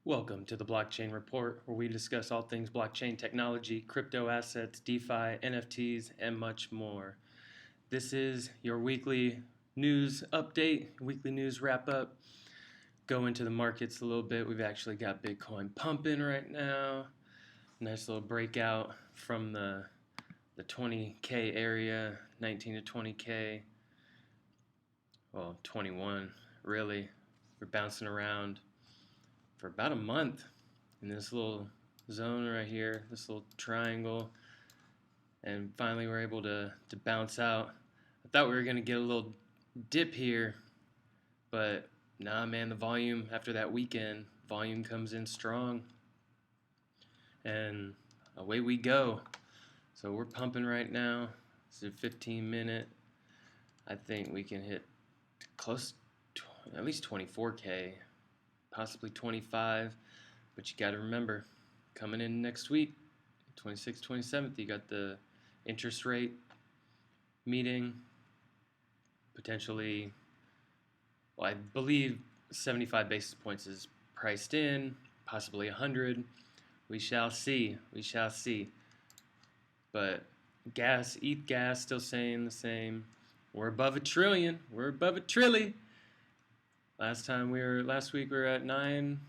Welcome to the Blockchain Report, where we discuss all things blockchain technology, crypto assets, DeFi, NFTs, and much more. This is your weekly news update, weekly news wrap up. Go into the markets a little bit. We've actually got Bitcoin pumping right now. Nice little breakout from the 20K area, 19 to 20K. Well, 21, really. We're bouncing around for about a month in this little zone right here, this little triangle, and finally we're able to bounce out. I thought we were going to get a little dip here, but nah, man, the volume after that weekend, volume comes in strong, and away we go. So we're pumping right now. It's a 15-minute. I think we can hit close to at least 24K. Possibly 25, but you got to remember, coming in next week, 26th, 27th, you got the interest rate meeting, potentially, well, I believe 75 basis points is priced in, possibly 100. We shall see. We shall see. But ETH gas, still saying the same. We're above $1 trillion. We're above $1 trillion. Last week we were at 900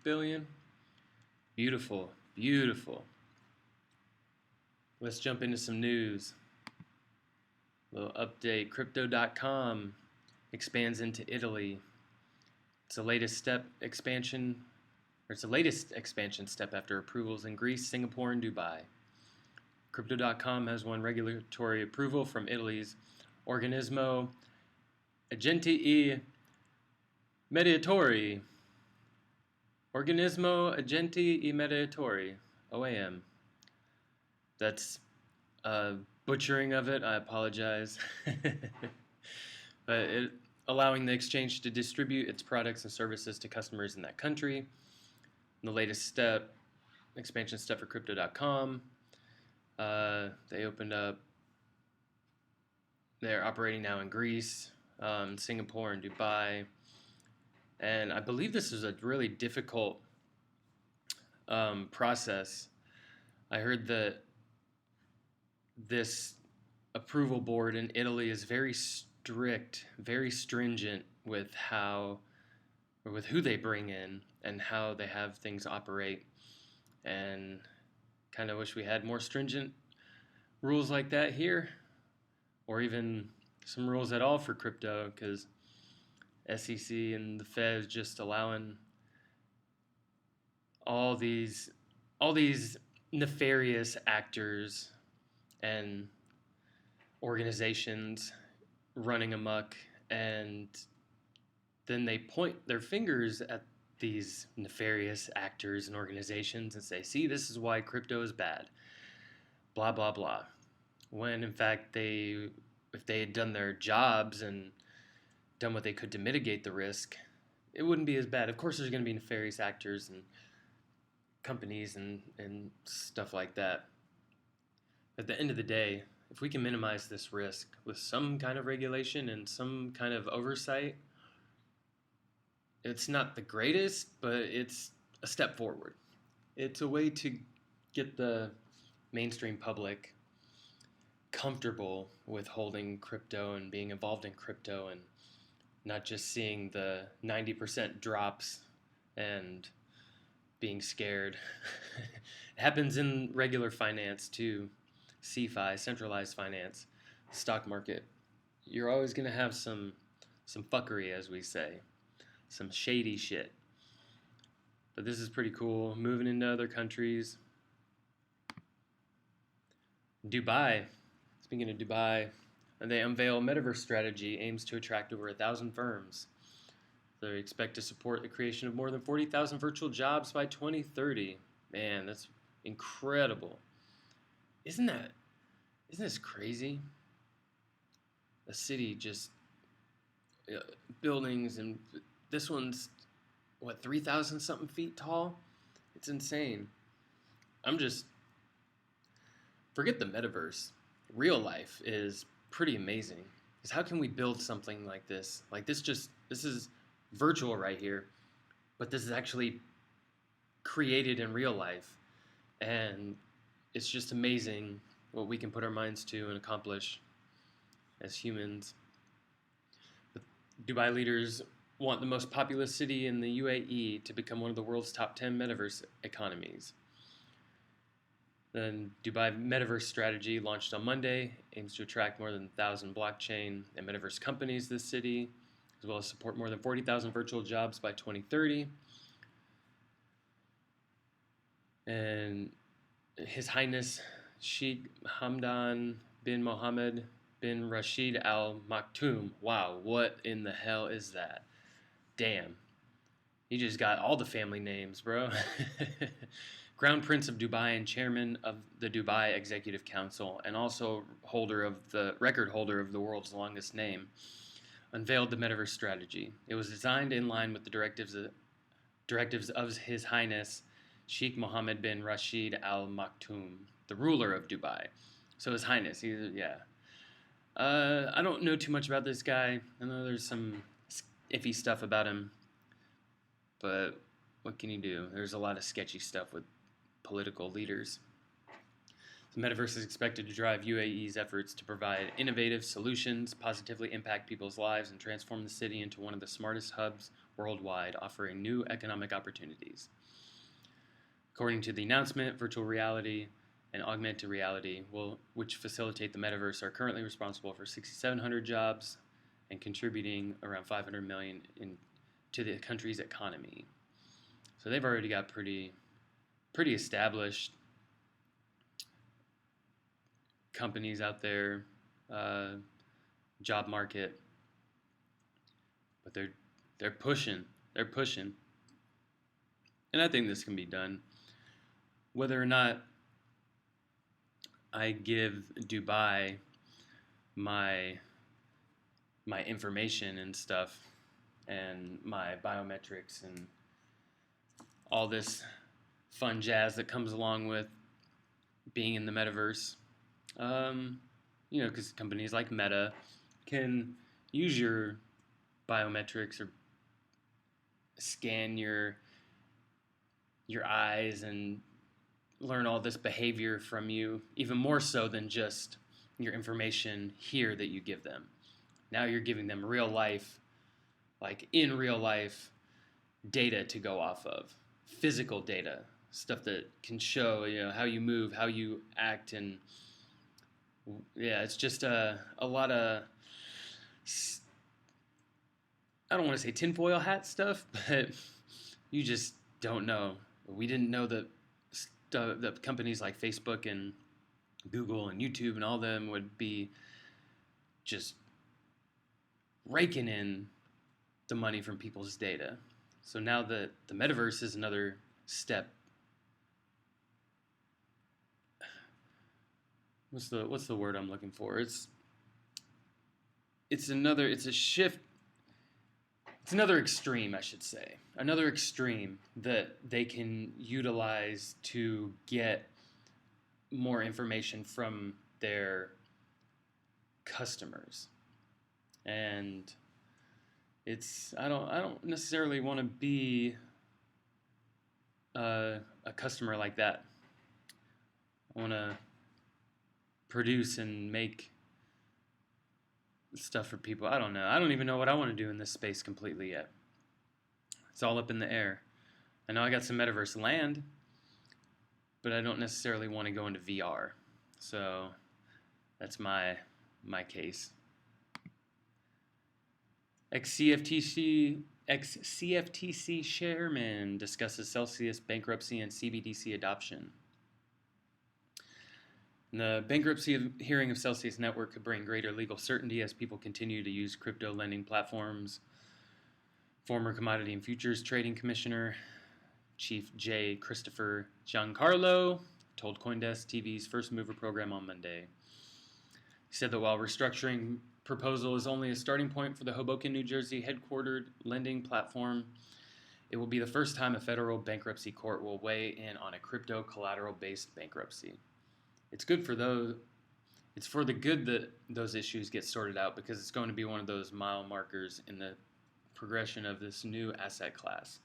billion. Beautiful, beautiful. Let's jump into some news. Little update, Crypto.com expands into Italy. It's the latest expansion step after approvals in Greece, Singapore, and Dubai. Crypto.com has won regulatory approval from Italy's Organismo Agenti Mediatori. Organismo Agenti Mediatori, OAM. That's a butchering of it, I apologize. But allowing the exchange to distribute its products and services to customers in that country. The latest expansion step for Crypto.com. They opened up, they're operating now in Greece, Singapore and Dubai, and I believe this is a really difficult process. I heard that this approval board in Italy is very strict, very stringent with who they bring in and how they have things operate, and kind of wish we had more stringent rules like that here, or even some rules at all for crypto, because SEC and the Fed is just allowing all these nefarious actors and organizations running amok, and then they point their fingers at these nefarious actors and organizations and say, see, this is why crypto is bad, blah, blah, blah. When in fact if they had done their jobs and done what they could to mitigate the risk, it wouldn't be as bad. Of course, there's going to be nefarious actors and companies and stuff like that. At the end of the day, if we can minimize this risk with some kind of regulation and some kind of oversight, it's not the greatest, but it's a step forward. It's a way to get the mainstream public comfortable with holding crypto and being involved in crypto, and not just seeing the 90% drops and being scared. It happens in regular finance too. CFI, centralized finance, stock market. You're always going to have some fuckery, as we say, some shady shit. But this is pretty cool. Moving into other countries. Dubai. Speaking of Dubai, they unveil Metaverse strategy aims to attract over 1,000 firms. They expect to support the creation of more than 40,000 virtual jobs by 2030. Man, that's incredible. Isn't this crazy? A city just buildings, and this one's what, 3,000 something feet tall? It's insane. Forget the metaverse. Real life is pretty amazing. Because how can we build something like this? This is virtual right here. but this is actually created in real life, and it's just amazing what we can put our minds to and accomplish as humans. The Dubai leaders want the most populous city in the UAE to become one of the world's top 10 metaverse economies. The Dubai Metaverse strategy, launched on Monday, aims to attract more than 1,000 blockchain and metaverse companies to the city, as well as support more than 40,000 virtual jobs by 2030. And His Highness Sheikh Hamdan bin Mohammed bin Rashid Al Maktoum. Wow, what in the hell is that? Damn. He just got all the family names, bro. Crown Prince of Dubai and chairman of the Dubai Executive Council, and also record holder of the world's longest name, unveiled the Metaverse strategy. It was designed in line with the directives of His Highness Sheikh Mohammed bin Rashid Al Maktoum, the ruler of Dubai. So His Highness, I don't know too much about this guy. I know there's some iffy stuff about him, but what can you do? There's a lot of sketchy stuff with political leaders. The Metaverse is expected to drive UAE's efforts to provide innovative solutions, positively impact people's lives, and transform the city into one of the smartest hubs worldwide, offering new economic opportunities. According to the announcement, virtual reality and augmented reality, which facilitate the Metaverse, are currently responsible for 6,700 jobs and contributing around $500 million to the country's economy. So they've already got pretty established companies out there, job market, but they're pushing, and I think this can be done. Whether or not I give Dubai my information and stuff, and my biometrics and all this fun jazz that comes along with being in the metaverse, because companies like Meta can use your biometrics or scan your eyes and learn all this behavior from you, even more so than just your information here that you give them. Now you're giving them real life, like in real life, data to go off of, physical data, stuff that can show, how you move, how you act, and yeah, it's just a lot of, I don't want to say tinfoil hat stuff, but you just don't know. We didn't know that the companies like Facebook and Google and YouTube and all them would be just raking in the money from people's data. So now that the metaverse is another step. What's the word I'm looking for? It's a shift. It's another extreme, I should say. Another extreme that they can utilize to get more information from their customers. And I don't necessarily want to be a customer like that. I want to produce and make stuff for people. I don't know. I don't even know what I want to do in this space completely yet. It's all up in the air. I know I got some metaverse land, but I don't necessarily want to go into VR. So that's my case. Ex-CFTC chairman discusses Celcius bankruptcy and CBDC adoption. The bankruptcy hearing of Celcius Network could bring greater legal certainty as people continue to use crypto lending platforms. Former Commodity and Futures Trading Commissioner Chief J. Christopher Giancarlo told CoinDesk TV's First Mover program on Monday. He said that while restructuring proposal is only a starting point for the Hoboken, New Jersey headquartered lending platform, it will be the first time a federal bankruptcy court will weigh in on a crypto collateral-based bankruptcy. It's good for those. It's for the good that those issues get sorted out, because it's going to be one of those mile markers in the progression of this new asset class.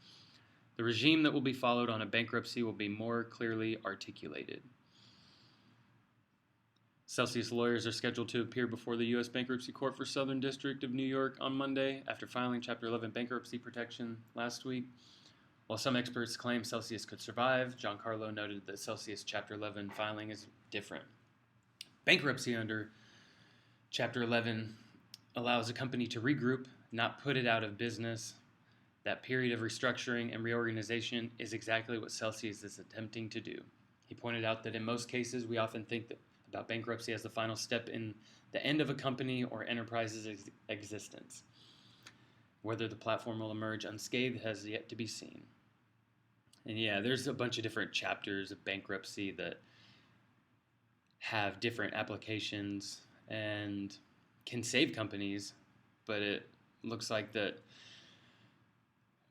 The regime that will be followed on a bankruptcy will be more clearly articulated. Celcius lawyers are scheduled to appear before the U.S. Bankruptcy Court for Southern District of New York on Monday after filing Chapter 11 bankruptcy protection last week. While some experts claim Celcius could survive, Giancarlo noted that Celcius Chapter 11 filing is different. Bankruptcy under Chapter 11 allows a company to regroup, not put it out of business. That period of restructuring and reorganization is exactly what Celcius is attempting to do. He pointed out that in most cases, we often think about bankruptcy as the final step in the end of a company or enterprise's existence. Whether the platform will emerge unscathed has yet to be seen. And yeah, there's a bunch of different chapters of bankruptcy that have different applications and can save companies, but it looks like that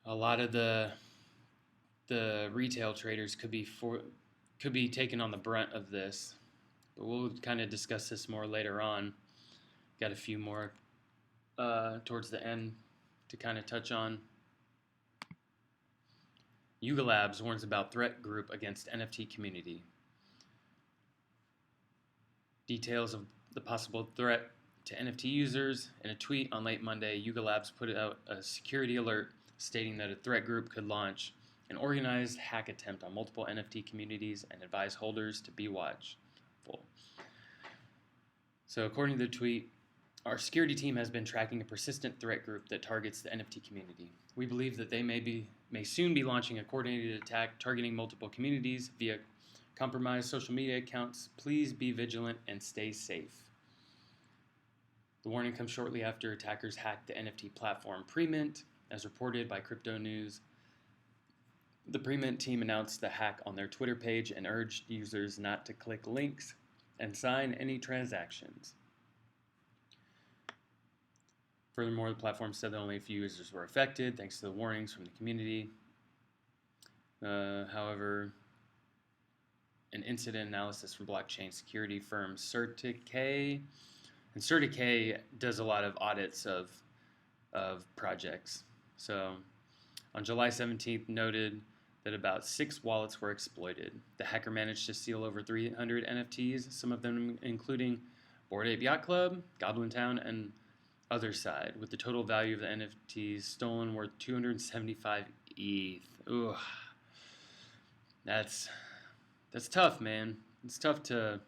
a lot of the retail traders could be taken on the brunt of this. But we'll kind of discuss this more later on. Got a few more towards the end to kind of touch on. Yugo Labs warns about threat group against NFT community. Details of the possible threat to NFT users. In a tweet on late Monday, Yugo Labs put out a security alert stating that a threat group could launch an organized hack attempt on multiple NFT communities and advise holders to be watchful. So according to the tweet, our security team has been tracking a persistent threat group that targets the NFT community. We believe that they may soon be launching a coordinated attack targeting multiple communities via compromised social media accounts. Please be vigilant and stay safe. The warning comes shortly after attackers hacked the NFT platform Premint, as reported by Crypto News. The Premint team announced the hack on their Twitter page and urged users not to click links and sign any transactions. Furthermore, the platform said that only a few users were affected, thanks to the warnings from the community. However, an incident analysis from blockchain security firm Certic, and Certic does a lot of audits of projects. So, on July 17th, noted that about 6 wallets were exploited. The hacker managed to steal over 300 NFTs, some of them including Bored Ape Yacht Club, Goblin Town, and Other Side, with the total value of the NFTs stolen worth 275 ETH. Ugh. That's tough, man. It's tough to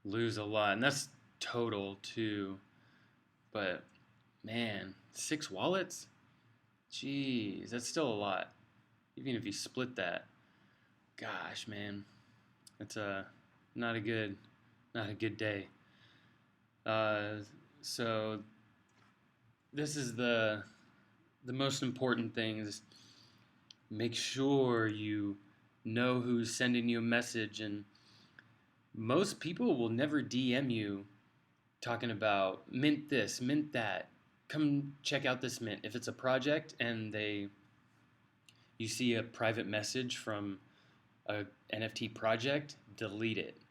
lose a lot, and that's total too. But man, 6 wallets? Jeez, that's still a lot. Even if you split that, gosh, man, it's not a good day. So this is the most important thing is make sure you know who's sending you a message, and most people will never DM you talking about mint this, mint that. Come check out this mint. If it's a project and you see a private message from a NFT project, delete it.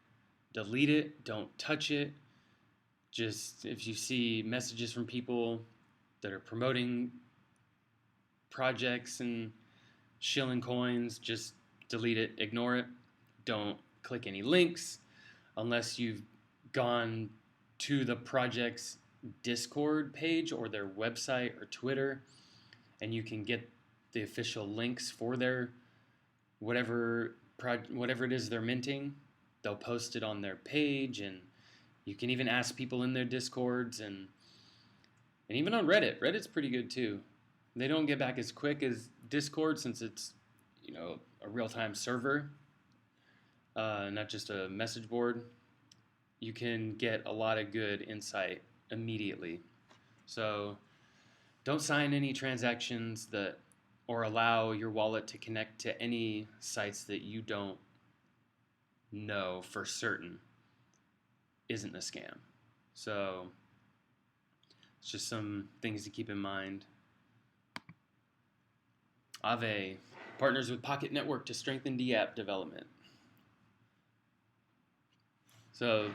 Delete it. Don't touch it. Just if you see messages from people that are promoting projects and shilling coins, just delete it. Ignore it. Don't click any links unless you've gone to the project's Discord page or their website or Twitter, and you can get the official links for their whatever it is they're minting. They'll post it on their page, and you can even ask people in their Discords and even on Reddit. Reddit's pretty good too. They don't get back as quick as Discord since it's a real-time server, not just a message board. You can get a lot of good insight immediately. So don't sign any transactions or allow your wallet to connect to any sites that you don't know for certain isn't a scam. So it's just some things to keep in mind. AAVE partners with Pocket Network to strengthen DApp development. So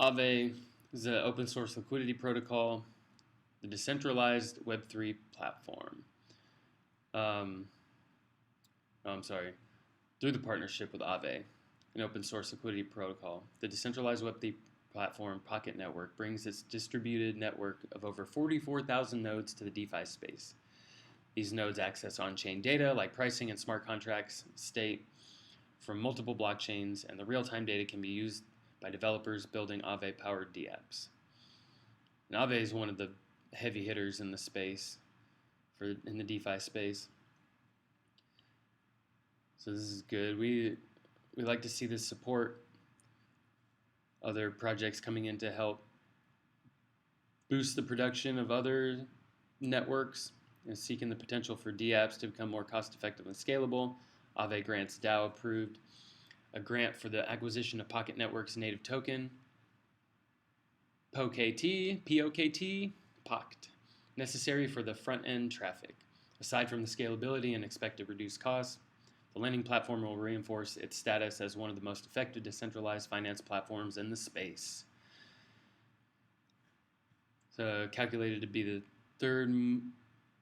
AAVE is an open source liquidity protocol, the decentralized Web3 platform. Um, through the partnership with AAVE, an open source liquidity protocol. The decentralized Web3 platform Pocket Network brings its distributed network of over 44,000 nodes to the DeFi space. These nodes access on-chain data like pricing and smart contracts state from multiple blockchains, and the real-time data can be used by developers building AAVE-powered dApps. And AAVE is one of the heavy hitters in the space, in the DeFi space. So this is good. We like to see this support other projects coming in to help boost the production of other networks and seeking the potential for dApps to become more cost-effective and scalable. AAVE grants DAO approved a grant for the acquisition of Pocket Network's native token, POKT, POKT, necessary for the front-end traffic. Aside from the scalability and expected reduced costs, the lending platform will reinforce its status as one of the most effective decentralized finance platforms in the space. So calculated to be the third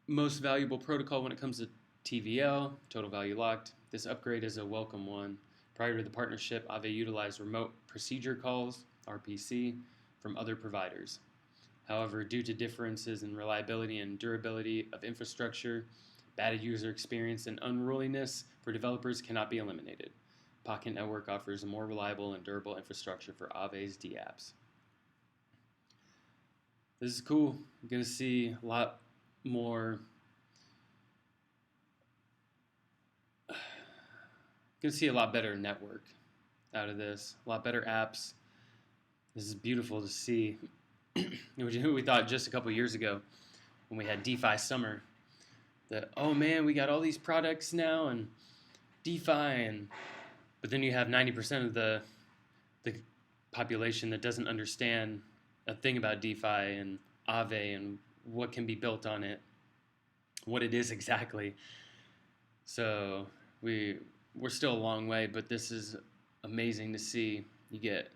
most valuable protocol when it comes to TVL, total value locked. This upgrade is a welcome one. Prior to the partnership, AAVE utilized remote procedure calls, RPC, from other providers. However, due to differences in reliability and durability of infrastructure, bad user experience and unruliness for developers cannot be eliminated. Pocket Network offers a more reliable and durable infrastructure for AAVE's dApps. This is cool. You're going to see a lot more. Going to see a lot better network out of this. A lot better apps. This is beautiful to see. We thought just a couple years ago when we had DeFi Summer that, oh man, we got all these products now and DeFi, but then you have 90% of the population that doesn't understand a thing about DeFi and AAVE and what can be built on it, what it is exactly. So we're still a long way, but this is amazing to see. You get,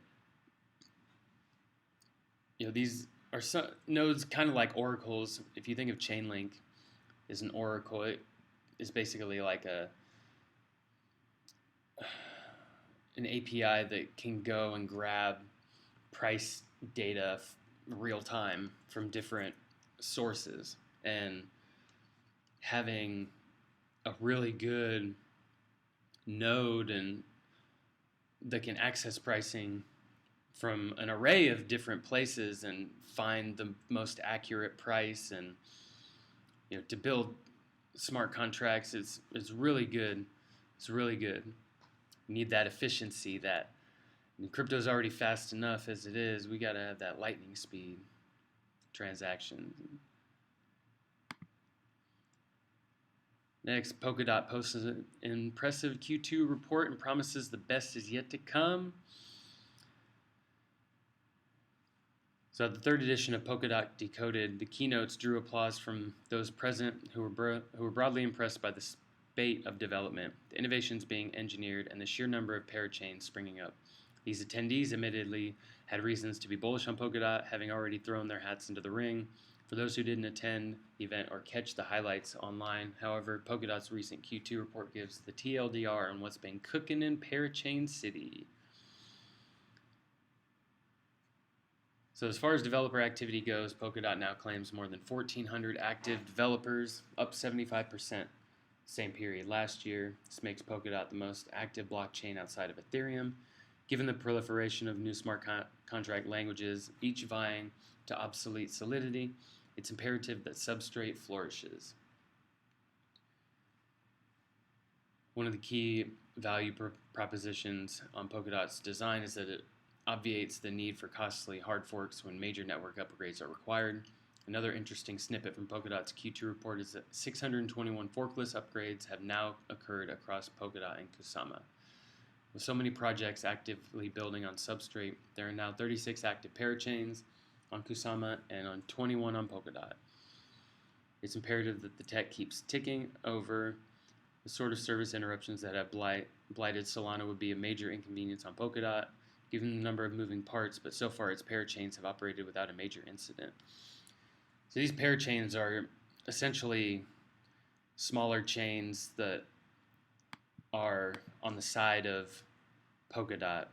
these are some nodes kind of like oracles. If you think of Chainlink as an oracle, it is basically like an API that can go and grab price data real time from different sources, and having a really good node and that can access pricing from an array of different places and find the most accurate price, and to build smart contracts is really good. It's really good. You need that efficiency. Crypto's already fast enough as it is. We got to have that lightning speed transactions. Next, Polkadot posts an impressive Q2 report and promises the best is yet to come. So at the third edition of Polkadot Decoded, the keynotes drew applause from those present who were broadly impressed by the spate of development, the innovations being engineered, and the sheer number of parachains springing up. These attendees admittedly had reasons to be bullish on Polkadot, having already thrown their hats into the ring. For those who didn't attend the event or catch the highlights online, however, Polkadot's recent Q2 report gives the TLDR on what's been cooking in Parachain City. So as far as developer activity goes, Polkadot now claims more than 1,400 active developers, up 75% same period last year. This makes Polkadot the most active blockchain outside of Ethereum. Given the proliferation of new smart contract languages, each vying to obsolete Solidity, it's imperative that Substrate flourishes. One of the key value propositions on Polkadot's design is that it obviates the need for costly hard forks when major network upgrades are required. Another interesting snippet from Polkadot's Q2 report is that 621 forkless upgrades have now occurred across Polkadot and Kusama. With so many projects actively building on Substrate, there are now 36 active parachains on Kusama and on 21 on Polkadot. It's imperative that the tech keeps ticking over. The sort of service interruptions that have blighted Solana would be a major inconvenience on Polkadot, given the number of moving parts, but so far its parachains have operated without a major incident. So these parachains are essentially smaller chains that are on the side of Polkadot.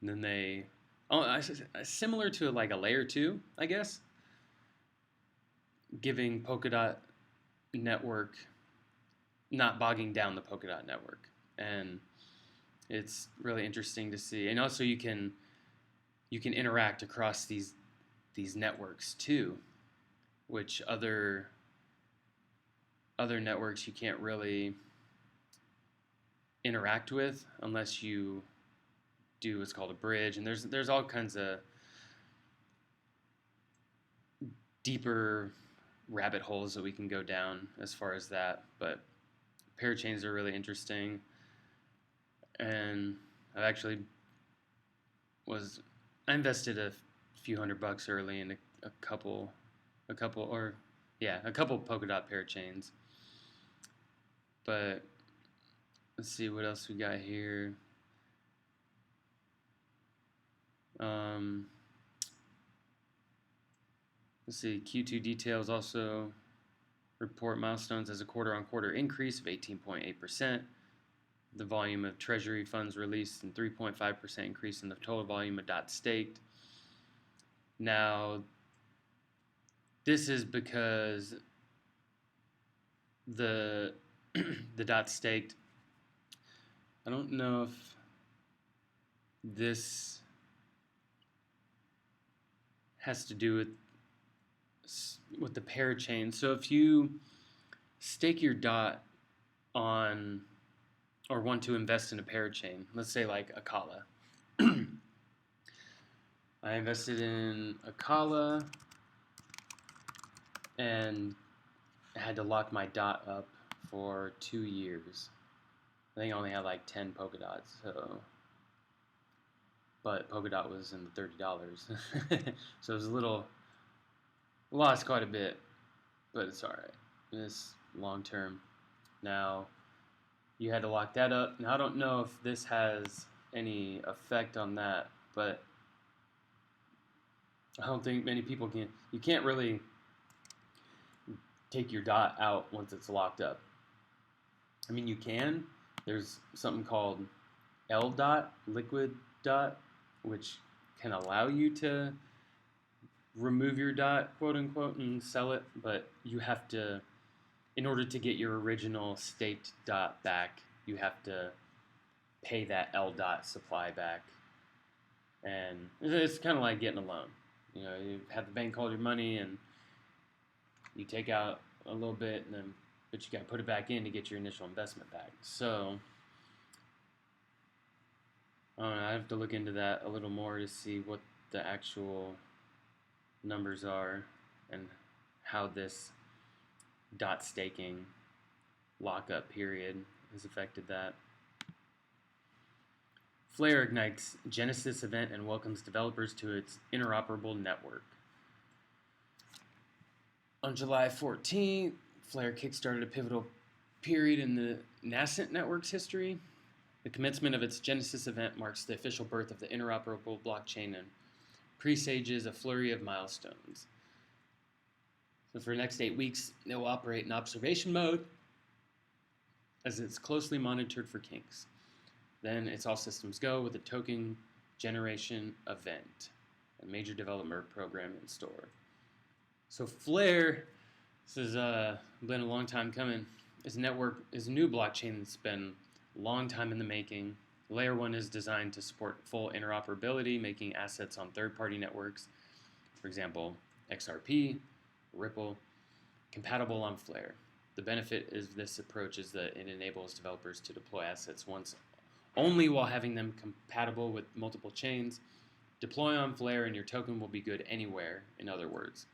And then they, similar to like a layer 2, I guess, giving Polkadot network, not bogging down the Polkadot network. And it's really interesting to see. And also you can interact across these networks too, which other networks you can't really interact with unless you do what's called a bridge. And there's all kinds of deeper rabbit holes that we can go down as far as that, but parachains are really interesting. And I invested a few $100 early in a couple Polkadot parachains. But let's see what else we got here. Let's see, Q2 details also report milestones as a quarter-on-quarter increase of 18.8%. The volume of treasury funds released and 3.5% increase in the total volume of DOT staked. Now, this is because the DOT staked, I don't know if this has to do with the parachain. So if you stake your DOT on, or want to invest in a parachain, let's say like Acala. I invested in Acala and I had to lock my DOT up for 2 years. I think I only had like 10 Polkadots, but Polkadot was in the $30. So it was lost quite a bit, but it's alright. It's long term. Now, you had to lock that up. Now, I don't know if this has any effect on that, but I don't think many people can. You can't really take your DOT out once it's locked up. I mean, you can. There's something called L-DOT, liquid DOT, which can allow you to remove your DOT, quote unquote, and sell it, but you have to, in order to get your original staked DOT back, you have to pay that L-DOT supply back. And it's kind of like getting a loan. You know, you have the bank hold your money and you take out a little bit, but you got to put it back in to get your initial investment back. So I have to look into that a little more to see what the actual numbers are and how this DOT staking lockup period has affected that. Flare ignites Genesis event and welcomes developers to its interoperable network. On July 14th, Flare kickstarted a pivotal period in the nascent network's history. The commencement of its Genesis event marks the official birth of the interoperable blockchain and presages a flurry of milestones. So for the next 8 weeks, it will operate in observation mode as it's closely monitored for kinks. Then it's all systems go with a token generation event, a major development program in store. So Flare, this has been a long time coming. Its network is a new blockchain that's been a long time in the making. Layer 1 is designed to support full interoperability, making assets on third-party networks, for example, XRP, Ripple, compatible on Flare. The benefit of this approach is that it enables developers to deploy assets only while having them compatible with multiple chains. Deploy on Flare and your token will be good anywhere, in other words.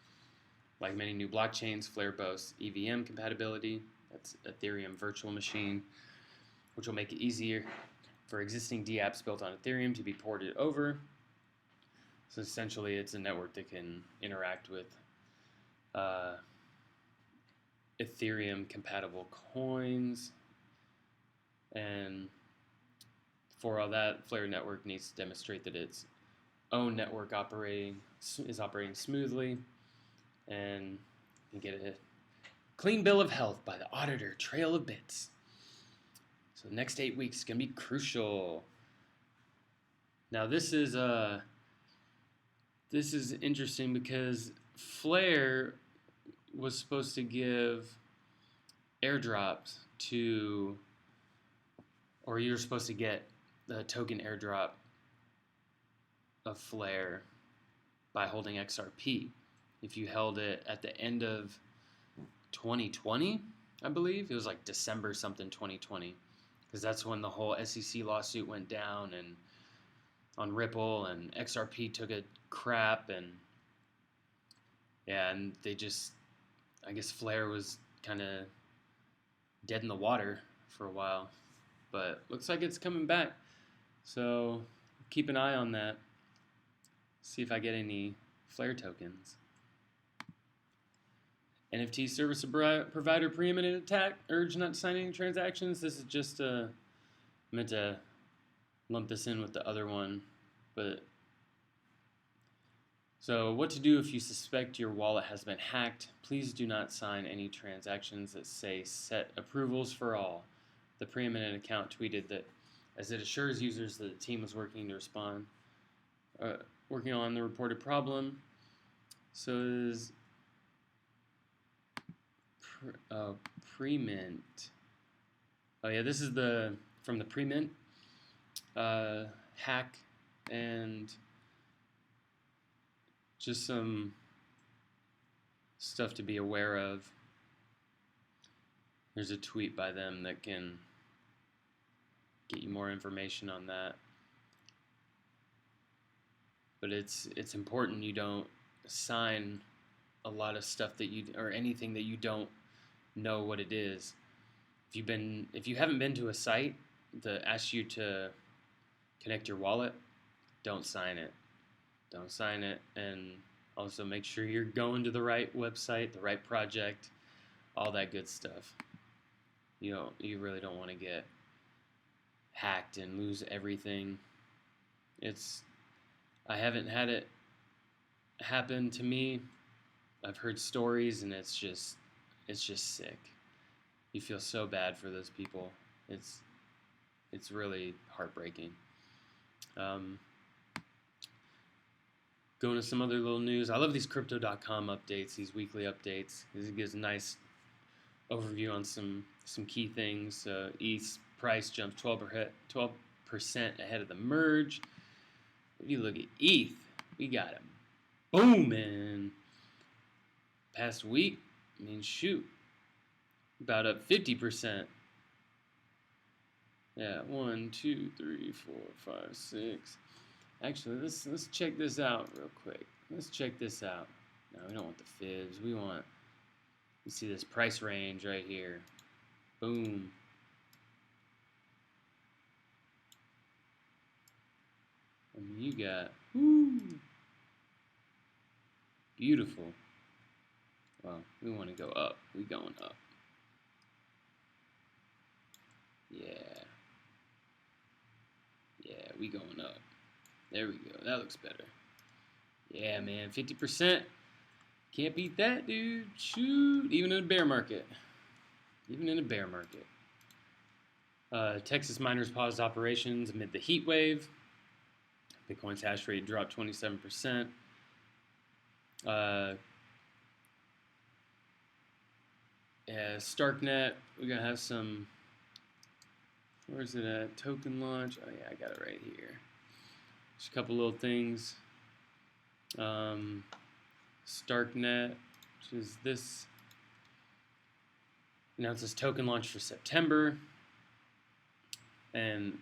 Like many new blockchains, Flare boasts EVM compatibility, that's Ethereum virtual machine, which will make it easier for existing dApps built on Ethereum to be ported over. So essentially it's a network that can interact with Ethereum compatible coins, and for all that, Flare network needs to demonstrate that its own network is operating smoothly, and you can get Clean bill of health by the auditor, trail of bits. So the next 8 weeks is going to be crucial. Now this is interesting because Flare was supposed to give airdrops to, or you're supposed to get the token airdrop of Flare by holding XRP. If you held it at the end of 2020, I believe. It was like December something 2020. Because that's when the whole SEC lawsuit went down and on Ripple, and XRP took a crap, and yeah, and they just, I guess Flare was kind of dead in the water for a while, but looks like it's coming back. So keep an eye on that. See if I get any Flare tokens. NFT service provider Premint attack. Urge not to sign any transactions. This is just meant to lump this in with the other one, but so what to do if you suspect your wallet has been hacked? Please do not sign any transactions that say set approvals for all. The Premint account tweeted that as it assures users that the team was working to respond, working on the reported problem. So it is Premint. Oh yeah, this is from the Premint hack, and just some stuff to be aware of. There's a tweet by them that can get you more information on that. But it's important you don't sign a lot of stuff that or anything that you don't know what it is. If you haven't been to a site that asks you to connect your wallet, don't sign it. Don't sign it, and also make sure you're going to the right website, the right project, all that good stuff. You really don't want to get hacked and lose everything. I haven't had it happen to me. I've heard stories, and it's just sick. You feel so bad for those people. It's really heartbreaking. Going to some other little news. I love these Crypto.com updates, these weekly updates. It gives a nice overview on some key things. ETH price jumped 12% ahead of the merge. If you look at ETH, we got him booming. Past week, I mean, shoot, about up 50%. Yeah, 1, 2, 3, 4, 5, 6. Actually, let's check this out real quick. Let's check this out. No, we don't want the fibs. We see this price range right here. Boom. And you got, woo, beautiful. Well, we want to go up. We going up. Yeah. Yeah, we going up. There we go. That looks better. Yeah, man. 50%. Can't beat that, dude. Shoot. Even in a bear market. Even in a bear market. Texas miners paused operations amid the heat wave. Bitcoin's hash rate dropped 27%. Yeah, Starknet. We're going to have some... Where's it at? Token launch. Oh, yeah, I got it right here. Just a couple little things. Starknet, which is this, announces token launch for September. And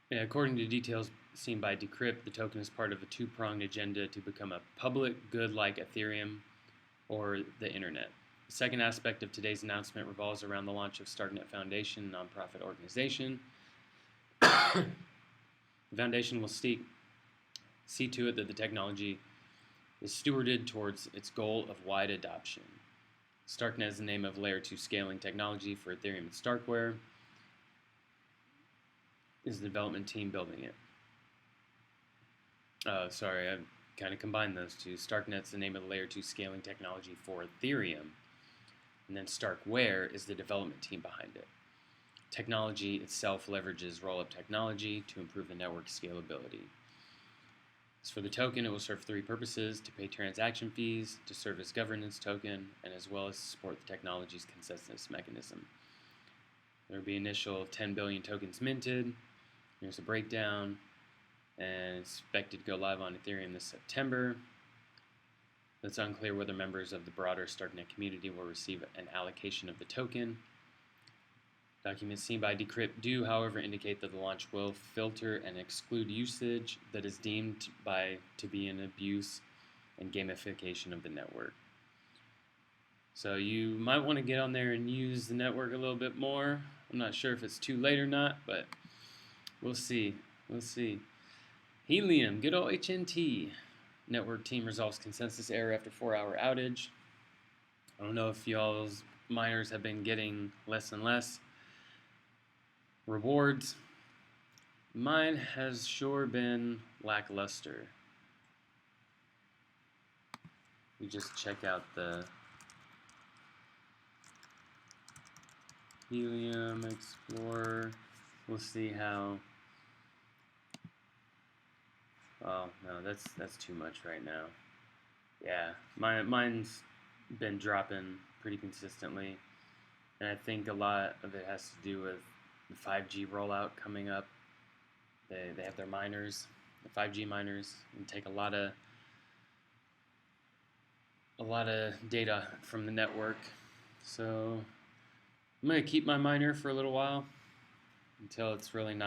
yeah, according to details seen by Decrypt, the token is part of a two-pronged agenda to become a public good like Ethereum or the internet. The second aspect of today's announcement revolves around the launch of Starknet Foundation, a nonprofit organization. The foundation will see to it that the technology is stewarded towards its goal of wide adoption. Starknet is the name of Layer 2 scaling technology for Ethereum and Starkware. Is the development team building it? Sorry, I kind of combine those two. Starknet's the name of the layer 2 scaling technology for Ethereum. And then Starkware is the development team behind it. Technology itself leverages roll-up technology to improve the network scalability. As for the token, it will serve three purposes: to pay transaction fees, to serve as governance token, and as well as support the technology's consensus mechanism. There will be initial 10 billion tokens minted. Here's a breakdown, and it's expected to go live on Ethereum this September. It's unclear whether members of the broader Starknet community will receive an allocation of the token. Documents seen by Decrypt do, however, indicate that the launch will filter and exclude usage that is deemed to be an abuse and gamification of the network. So you might want to get on there and use the network a little bit more. I'm not sure if it's too late or not, but we'll see. We'll see. Helium, good old HNT. Network team resolves consensus error after 4-hour outage. I don't know if y'all's miners have been getting less and less rewards. Mine has sure been lackluster. We just check out the Helium Explorer. We'll see how. Oh no, that's too much right now. Yeah, mine's been dropping pretty consistently, and I think a lot of it has to do with the 5G rollout coming up. They have their miners, the 5G miners, and take a lot of data from the network. So I'm gonna keep my miner for a little while until it's really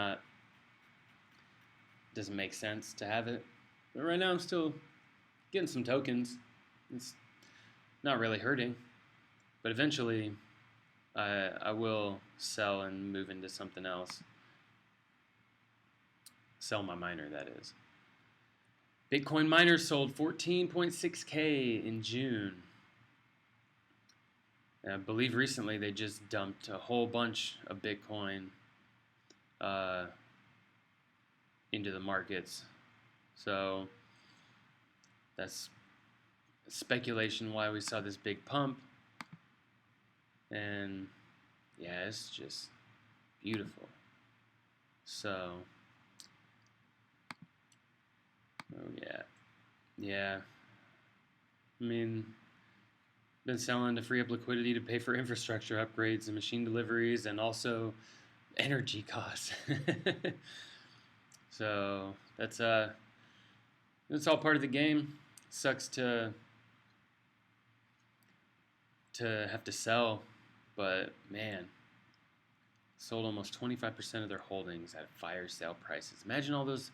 doesn't make sense to have it. But right now I'm still getting some tokens. It's not really hurting, but eventually I will sell and move into something else. Sell my miner, that is. Bitcoin miners sold 14.6K in June. And I believe recently they just dumped a whole bunch of Bitcoin into the markets. So that's speculation why we saw this big pump. And yeah, it's just beautiful. So, oh yeah. I mean, been selling to free up liquidity to pay for infrastructure upgrades and machine deliveries and also energy costs. So that's all part of the game. Sucks to have to sell, but man, sold almost 25% of their holdings at fire sale prices. Imagine all those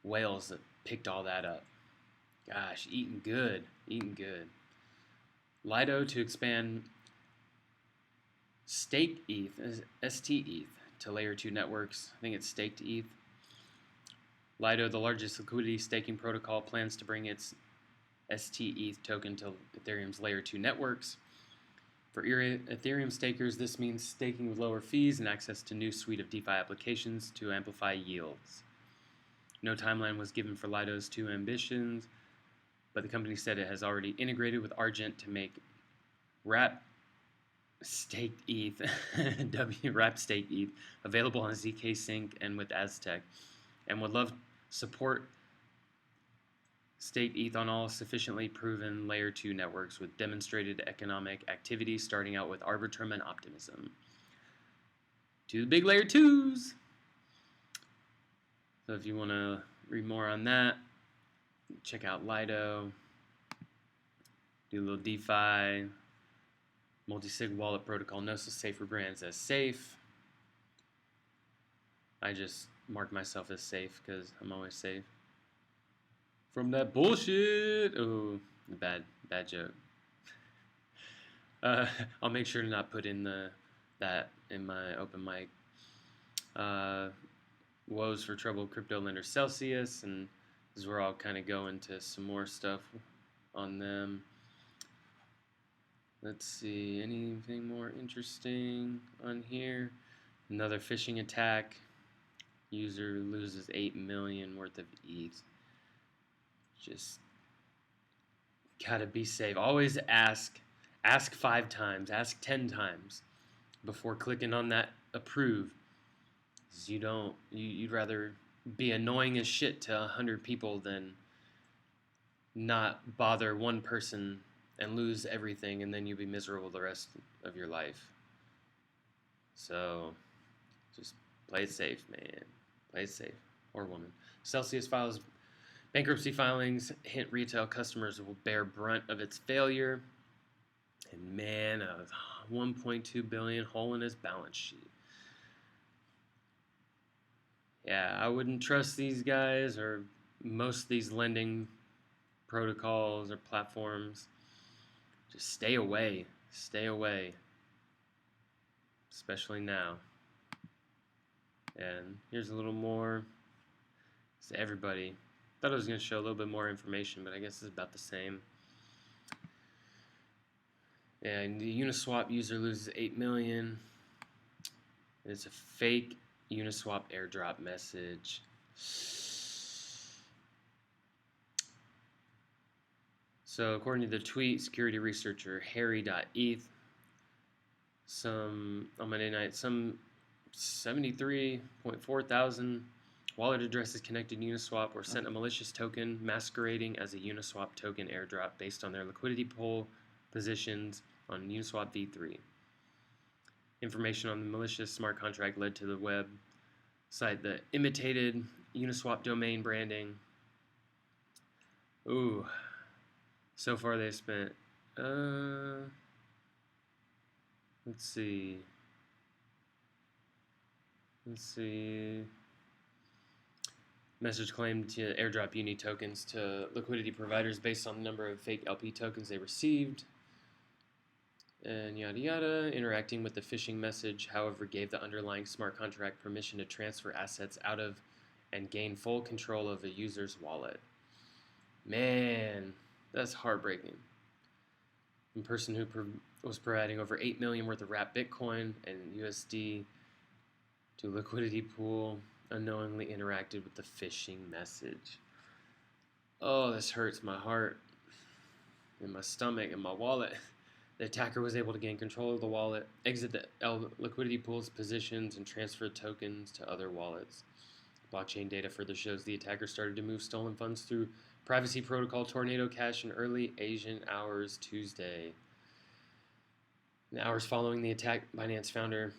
whales that picked all that up. Gosh, eating good. Lido to expand staked ETH, ST ETH, to layer 2 networks. I think it's staked ETH. Lido, the largest liquidity staking protocol, plans to bring its ST ETH token to Ethereum's layer 2 networks. For Ethereum stakers, this means staking with lower fees and access to a new suite of DeFi applications to amplify yields. No timeline was given for Lido's two ambitions, but the company said it has already integrated with Argent to make wrap staked ETH, wrap staked ETH, available on ZK Sync and with Aztec, and would love support staked ETH on all sufficiently proven layer 2 networks with demonstrated economic activity, starting out with Arbitrum and Optimism. To the big layer 2s. So if you want to read more on that, check out Lido. Do a little DeFi. Multi-sig wallet protocol. Gnosis Safebrand says safe. I just mark myself as safe because I'm always safe from that bullshit. Oh, bad joke. I'll make sure to not put in that in my open mic. Woes for troubled crypto lender Celcius, and this is where I'll kind of go into some more stuff on them. Let's see, anything more interesting on here? Another phishing attack. User loses 8 million worth of ETH. Just gotta be safe. Always ask 5 times, ask 10 times before clicking on that approve. You'd rather be annoying as shit to 100 people than not bother one person and lose everything, and then you'll be miserable the rest of your life. So just play it safe, man. Play it safe. Or woman. Celcius files bankruptcy filings, hint retail customers will bear brunt of its failure. And man, a $1.2 billion hole in his balance sheet. Yeah, I wouldn't trust these guys or most of these lending protocols or platforms. Just stay away. Stay away. Especially now. And here's a little more. It's everybody. Thought I was going to show a little bit more information, but I guess it's about the same. And the Uniswap user loses 8 million. And it's a fake Uniswap airdrop message. So according to the tweet, security researcher Harry.eth, on Monday night, some 73.4 thousand wallet addresses connected to Uniswap or sent a malicious token masquerading as a Uniswap token airdrop based on their liquidity pool positions on Uniswap v3. Information on the malicious smart contract led to the web site that imitated Uniswap domain branding. Ooh. So far they spent, let's see. Message claimed to airdrop Uni tokens to liquidity providers based on the number of fake LP tokens they received. And yada yada. Interacting with the phishing message, however, gave the underlying smart contract permission to transfer assets out of and gain full control of a user's wallet. Man, that's heartbreaking. A person who was providing over 8 million worth of wrapped Bitcoin and USD to liquidity pool unknowingly interacted with the phishing message. Oh, this hurts my heart and my stomach and my wallet. The attacker was able to gain control of the wallet, exit the liquidity pool's positions, and transfer tokens to other wallets. Blockchain data further shows the attacker started to move stolen funds through privacy protocol Tornado Cash in early Asian hours Tuesday. In the hours following the attack, Binance founder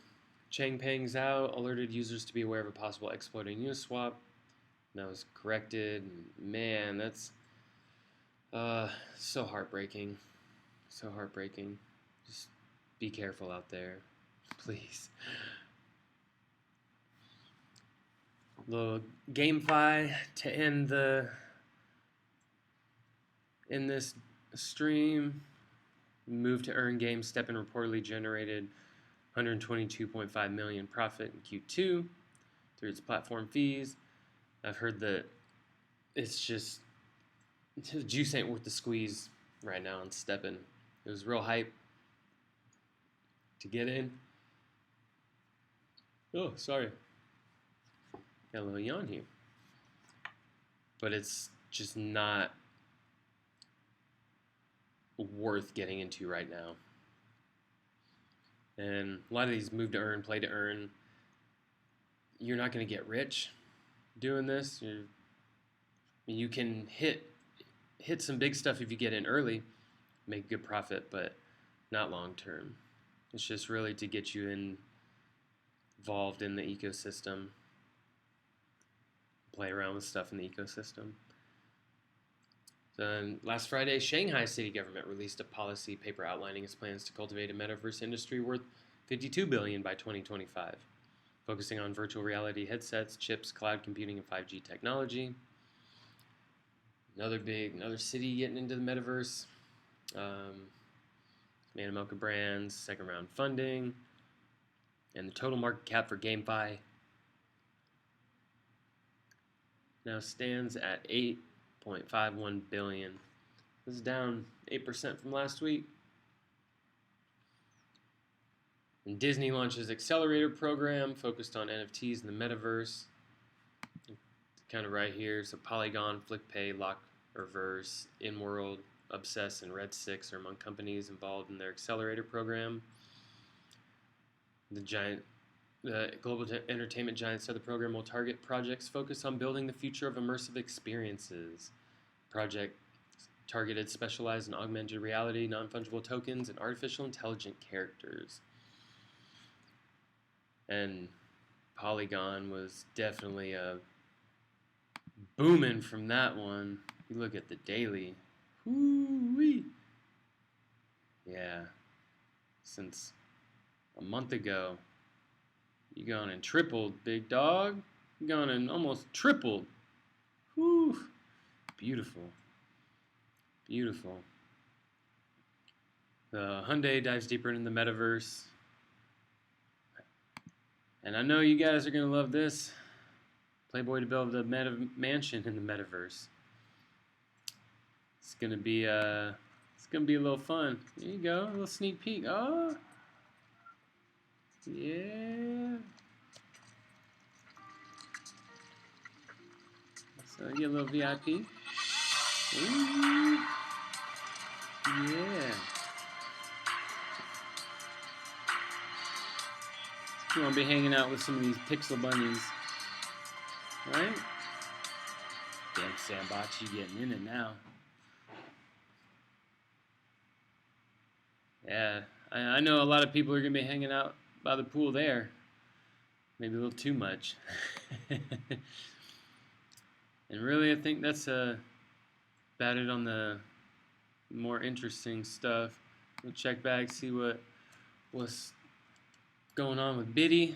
Changpeng Zhao alerted users to be aware of a possible exploit in Uniswap. That was corrected. Man, that's so heartbreaking. So heartbreaking. Just be careful out there, please. The GameFi to end in this stream. Move to earn game. STEPN reportedly generated 122.5 million profit in Q2 through its platform fees. I've heard that it's just juice ain't worth the squeeze right now on STEPN. It was real hype to get in. Oh, sorry. Got a little yawn here. But it's just not worth getting into right now. And a lot of these move to earn, play to earn, you're not going to get rich doing this. You can hit some big stuff if you get in early, make good profit, but not long term. It's just really to get you involved in the ecosystem, play around with stuff in the ecosystem. Then last Friday, Shanghai city government released a policy paper outlining its plans to cultivate a metaverse industry worth $52 billion by 2025, focusing on virtual reality headsets, chips, cloud computing, and 5G technology. Another city getting into the metaverse. Manimoka Brands, second round funding, and the total market cap for GameFi now stands at $8.51 billion. This is down 8% from last week. And Disney launches Accelerator program focused on NFTs in the metaverse. Kind of right here. So Polygon, FlickPay, Reverse, In-World, Obsess, and Red 6 are among companies involved in their Accelerator program. The global entertainment giant said the program will target projects focused on building the future of immersive experiences. Project targeted specialized in augmented reality, non-fungible tokens, and artificial intelligent characters. And Polygon was definitely booming from that one. You look at the daily. Woo-wee. Yeah. Since a month ago, you gone and tripled, big dog. You gone and almost tripled. Whew. Beautiful. Beautiful. The Hyundai dives deeper into the Metaverse. And I know you guys are going to love this. Playboy to build a mansion in the Metaverse. It's going to be a little fun. There you go, a little sneak peek. Oh. Yeah. So you get a little VIP. Ooh. Yeah. You want to be hanging out with some of these pixel bunnies, right? Damn, Sandbox, you getting in it now. Yeah, I know a lot of people are going to be hanging out by the pool there. Maybe a little too much. And really, I think that's about it on the more interesting stuff. We'll check back, see what's going on with Biddy.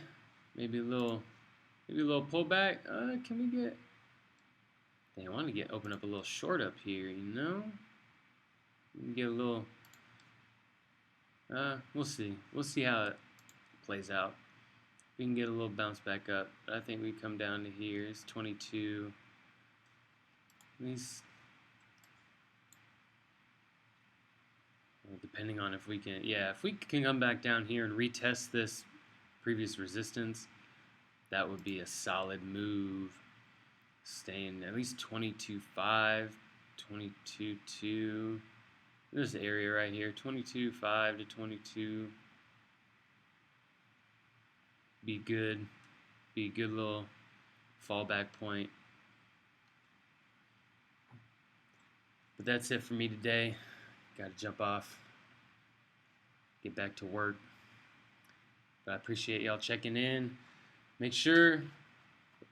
Maybe a little pullback. Can we get? I want to open up a little short up here. You know, we can get a little. We'll see. We'll see how it plays out. We can get a little bounce back up. But I think we come down to here. It's 22. These, well, depending on if we can, if we can come back down here and retest this previous resistance, that would be a solid move. Staying at least 22.5, 22.2. This area right here, 22.5 to 22. Be good. Be a good little fallback point. But that's it for me today. Got to jump off, get back to work. But I appreciate y'all checking in. Make sure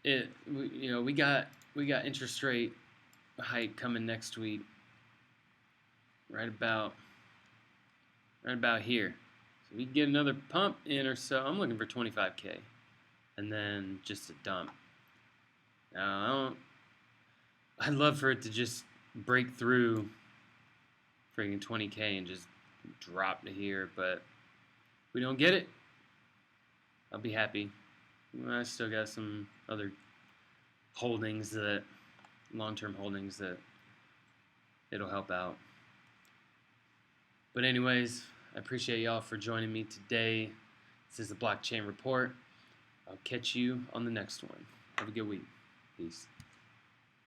we got interest rate hike coming next week. Right about here. So we can get another pump in or so. I'm looking for 25K, and then just a dump. I'd love for it to just break through freaking 20K and just drop to here, but if we don't get it, I'll be happy. I still got some other holdings long-term holdings that it'll help out. But anyways, I appreciate y'all for joining me today. This is the Blockchain Report. I'll catch you on the next one. Have a good week. Peace.